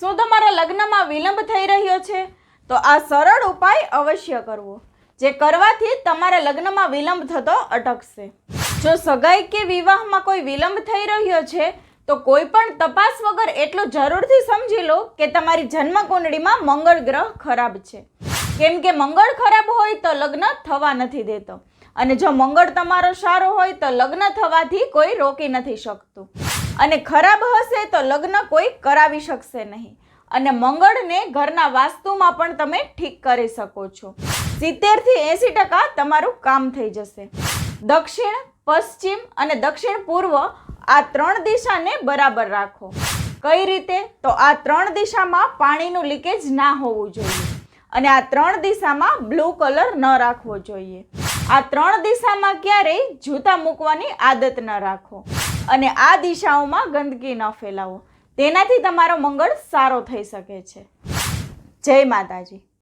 શું તમારા લગ્નમાં વિલંબ થઈ રહ્યો છે? તો આ સરળ ઉપાય અવશ્ય કરવો, જે કરવાથી તમારા લગ્નમાં વિલંબ થતો અટકશે. જો સગાઈ કે વિવાહમાં કોઈ વિલંબ થઈ રહ્યો છે તો કોઈ પણ તપાસ વગર એટલું જરૂરથી સમજી લો કે તમારી જન્મકુંડળીમાં મંગળ ગ્રહ ખરાબ છે. કેમ કે મંગળ ખરાબ હોય તો લગ્ન થવા નથી દેતો, અને જો મંગળ તમારો સારો હોય તો લગ્ન થવાથી કોઈ રોકી નથી શકતું, અને ખરાબ હશે તો લગ્ન કોઈ કરાવી શકશે નહીં. અને મંગળને ઘરના વાસ્તુમાં પણ તમે ઠીક કરી શકો છો. 70 થી 80% તમારું કામ થઈ જશે. દક્ષિણ, પશ્ચિમ અને દક્ષિણ પૂર્વ આ 3 દિશાને બરાબર રાખો. કઈ રીતે? તો આ 3 દિશામાં પાણીનું લીકેજ ના હોવું જોઈએ, અને આ 3 દિશામાં બ્લુ કલર ન રાખવો જોઈએ. આ 3 દિશામાં ક્યારેય જૂતા મૂકવાની આદત ન રાખો, અને આ દિશાઓમાં ગંદકી ન ફેલાવો. તેનાથી તમારો મંગળ સારો થઈ શકે છે. જય માતાજી.